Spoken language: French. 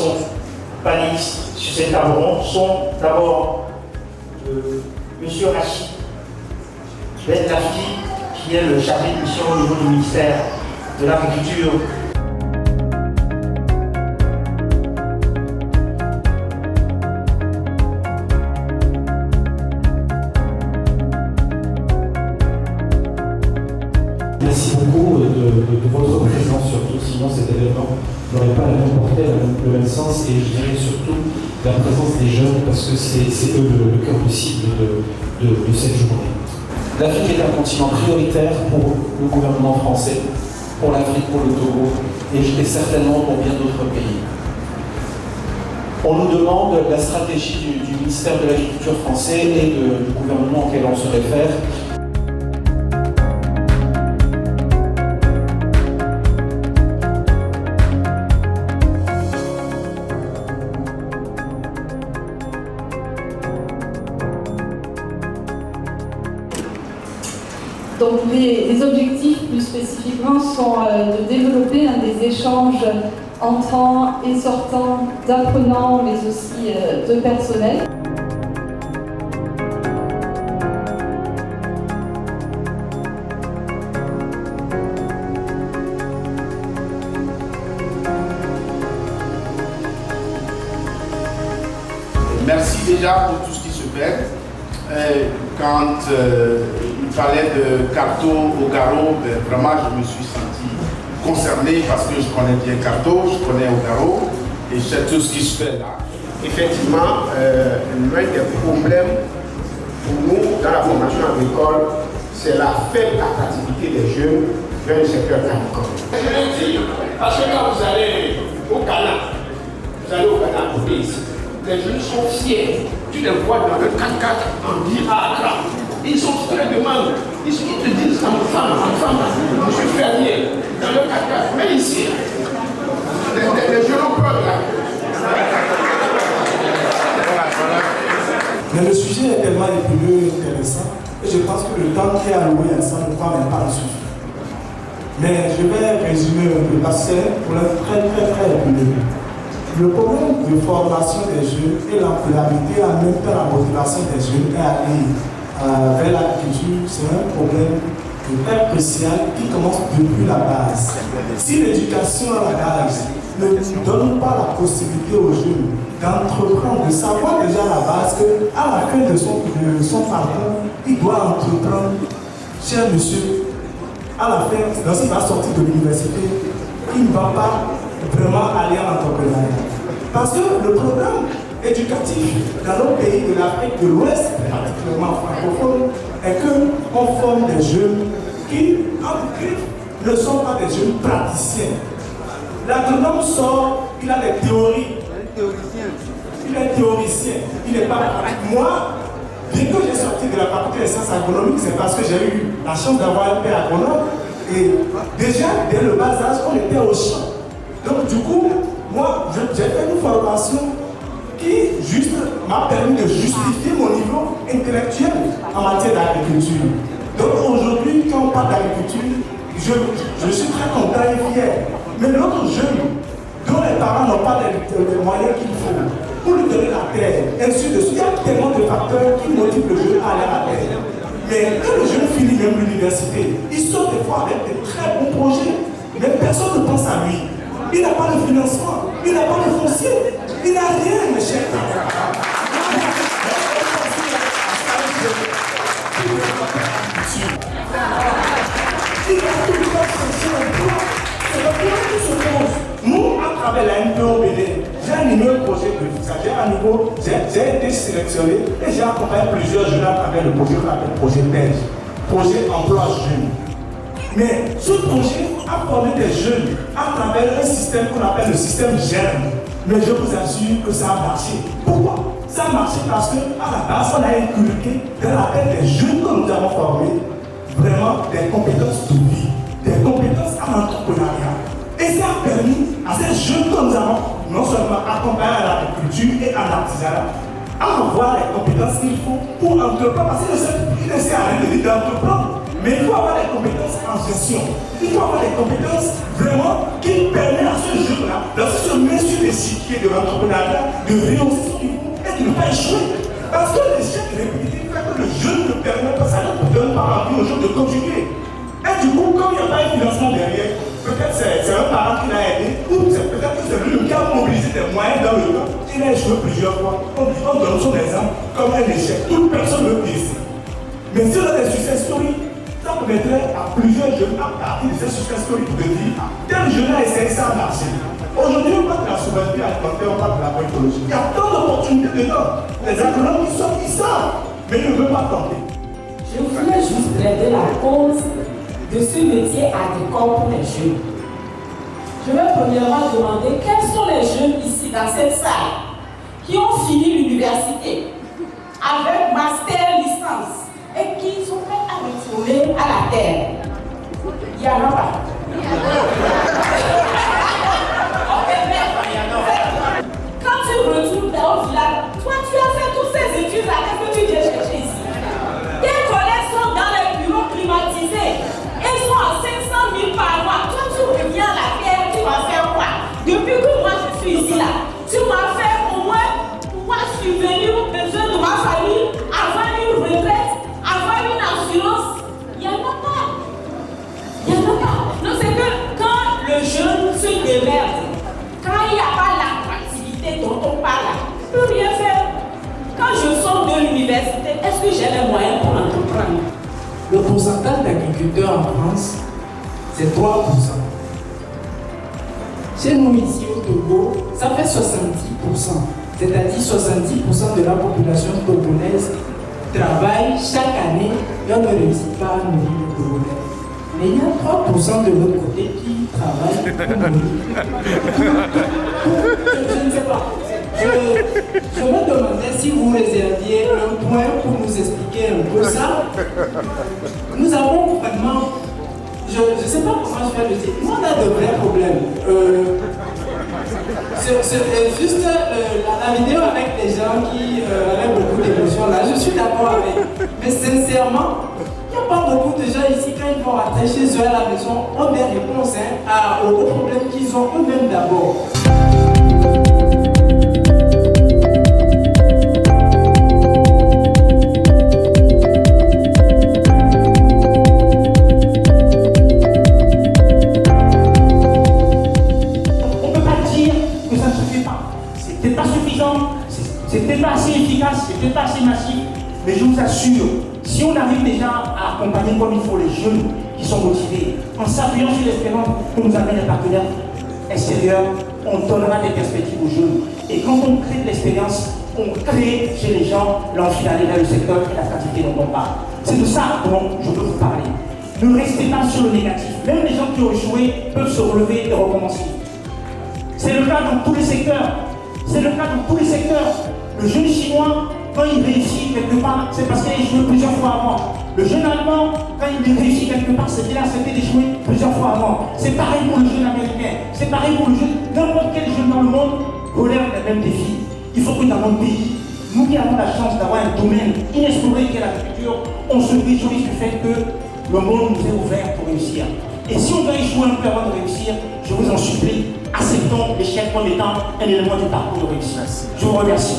sont panélistes sur cette table ronde sont d'abord M. Rachid Ben Lafti, qui est le chargé de mission au niveau du ministère de l'Agriculture. Merci beaucoup de votre présence, surtout, sinon cet événement n'aurait pas la même portée, le même sens, et je dirais surtout la présence des jeunes, parce que c'est eux le cœur de cible de cette journée. L'Afrique est un continent prioritaire pour le gouvernement français, pour l'Afrique, pour le Togo, et certainement pour bien d'autres pays. On nous demande la stratégie du ministère de l'Agriculture français et du gouvernement auquel on se réfère. Donc les objectifs plus spécifiquement sont de développer des échanges entrants et sortants d'apprenants mais aussi de personnel. Merci déjà pour tout ce qui se fait. Quand il parlait de Carto au Garo, vraiment je me suis senti concerné parce que je connais bien Carto, je connais Ogaro et je sais tout ce qui se fait là. Effectivement, l'un des problèmes pour nous dans la formation agricole, c'est la faible attractivité des jeunes vers le secteur agricole. Je veux dire, parce que quand vous allez au Ghana, les jeunes sont fiers. Tu les vois dans le 4x4 en vie à Accra. Ils sont très demandes. Ils te disent en femme, je suis fermier dans le 4x4. Mais ici, les jeunes ont peur là. Mais le sujet est tellement épineux et intéressant et je pense que le temps qui est alloué à ça ne va même pas le suffire. Mais je vais résumer un peu parce que c'est un problème très épineux. Le problème de formation des jeunes et l'employabilité, en même temps la motivation des jeunes et aller vers l'agriculture, c'est un problème très crucial qui commence depuis la base. Si l'éducation à la base ne donne pas la possibilité aux jeunes d'entreprendre, de savoir déjà à la base qu'à la fin de son parcours, il doit entreprendre, cher monsieur, à la fin, lorsqu'il va sortir de l'université, il ne va pas vraiment aller à l'entrepreneuriat. Parce que le programme éducatif dans nos pays de l'Afrique de l'Ouest, particulièrement francophone, est qu'on forme des jeunes qui, en griffe, ne sont pas des jeunes praticiens. L'agronome sort, il a des théories. Il est théoricien, il n'est pas pratique. Moi, bien que j'ai sorti de la faculté des sciences agronomiques, c'est parce que j'ai eu la chance d'avoir un père agronome. Et déjà, dès le bas âge, on était au champ. Donc du coup, moi, j'ai fait une formation qui juste m'a permis de justifier mon niveau intellectuel en matière d'agriculture. Donc aujourd'hui, quand on parle d'agriculture, je suis très content et fier. Mais l'autre jeune, dont les parents n'ont pas les moyens qu'il faut pour lui donner la terre, ainsi de suite, il y a tellement de facteurs qui motivent le jeune à aller à la terre. Mais quand le jeune finit même l'université, il sort des fois avec de très bons projets, mais personne ne pense à lui. Il n'a pas de financement, il n'a pas de foncier, il n'a rien, mes chers. Il a tout le temps cherché l'emploi. C'est le problème qui se pose. Nous, à travers la MPO Bénin, j'ai animé un projet de visa. J'ai été sélectionné et j'ai accompagné plusieurs jeunes à travers le projet qu'on appelle projet PEJ, projet emploi jeune. Mais ce projet a formé des jeunes à travers un système qu'on appelle le système GERME. Mais je vous assure que ça a marché. Pourquoi? Ça a marché parce qu'à la base, on a inculqué dans la tête des jeunes que nous avons formés vraiment des compétences de vie, des compétences à l'entrepreneuriat. Et ça a permis à ces jeunes que nous avons non seulement accompagnés à l'agriculture et à l'artisanat, à avoir les compétences qu'il faut pour entreprendre. Parce qu'il ne sert à rien de dire d'entreprendre, mais il faut avoir les compétences en gestion. Il faut avoir des compétences vraiment qui permettent à ce jeune-là, lorsqu'il se met sur l'échiquier de l'entrepreneuriat, de réussir son niveau et de ne pas échouer. Parce que l'échec répétitif fait que le jeune ne permet pas, ça ne donne pas envie aux jeunes de continuer. Et du coup, comme il n'y a pas de financement derrière, peut-être c'est un parent qui l'a aidé, ou peut-être que c'est lui qui a mobilisé des moyens dans le temps. Il a échoué plusieurs fois. On donne son exemple comme un échec. Toute personne le dit. Mais si on a des success stories, ça permettrait à plusieurs jeunes à partir de ces success stories de dire tel jeune a essayé ça a marché. Aujourd'hui, on parle de la souveraineté alimentaire, on parle de l'agroécologie. Il y a tant d'opportunités dedans. Les agronomes qui sont, ils savent, mais ils ne veulent pas tenter. Je voulais juste plaider la cause de ce métier agricole pour les jeunes. Je vais premièrement demander quels sont les jeunes ici dans cette salle qui ont fini l'université avec master, licence et qui sont prêts à retourner à la terre. Il n'y en a pas. Quand tu retournes dans le village, toi tu as fait toutes ces études-là, qu'est-ce que tu viens chercher ici? Tes collègues sont dans les bureaux climatisés. Ils sont à 500 000 par mois. Toi, tu reviens à la terre, tu vas faire quoi? Depuis que moi je suis ici là, tu m'as fait au moins pouvoir subvenir aux besoins de ma famille, avoir une retraite, avoir une assurance. Il n'y en a pas. Il n'y en a pas. Donc c'est que quand le jeune se démerde, quand il n'y a pas l'attractivité dont on parle là, il ne peut rien faire. Quand je sors de l'université, est-ce que j'ai les moyens pour entreprendre? Le pourcentage d'agriculteurs en France, c'est 3%. Chez nous ici au Togo, ça fait 70%. C'est-à-dire 70% de la population togolaise travaille chaque année et on ne réussit pas à nourrir les Togolais. Mais il y a 3% de l'autre côté qui travaillent pour nourrir. Je ne sais pas. Je me demandais si vous réserviez un point pour nous expliquer un peu ça. Nous avons vraiment, je ne sais pas comment je vais le dire, nous on a de vrais problèmes. Juste la vidéo avec les gens qui avaient beaucoup d'émotions là, je suis d'accord avec. Mais sincèrement, il n'y a pas beaucoup de gens ici quand ils vont rentrer chez eux à la maison, ont des réponses aux problèmes qu'ils ont eux-mêmes d'abord. C'était pas suffisant, c'était pas assez efficace, c'était pas assez massif. Mais je vous assure, si on arrive déjà à accompagner comme il faut les jeunes qui sont motivés, en s'appuyant sur l'expérience que nous amènent les partenaires extérieurs, on donnera des perspectives aux jeunes. Et quand on crée de l'expérience, on crée chez les gens l'envie d'aller vers le secteur et l'attractivité dont on parle. C'est de ça dont je veux vous parler. Ne restez pas sur le négatif. Même les gens qui ont échoué peuvent se relever et recommencer. C'est le cas dans tous les secteurs. C'est le cas dans tous les secteurs. Le jeune chinois, quand il réussit quelque part, c'est parce qu'il a échoué plusieurs fois avant. Le jeune allemand, quand il réussit quelque part, c'est qu'il a accepté d'échouer plusieurs fois avant. C'est pareil pour le jeune américain. C'est pareil pour le jeune. N'importe quel jeune dans le monde relève les mêmes défis. Il faut que dans notre pays, nous qui avons la chance d'avoir un domaine inexploré qui est l'agriculture, on se réjouisse du fait que le monde nous est ouvert pour réussir. Et si on doit échouer un peu avant de réussir, je vous en supplie, acceptons l'échec comme étant un élément du parcours de réussite. Je vous remercie.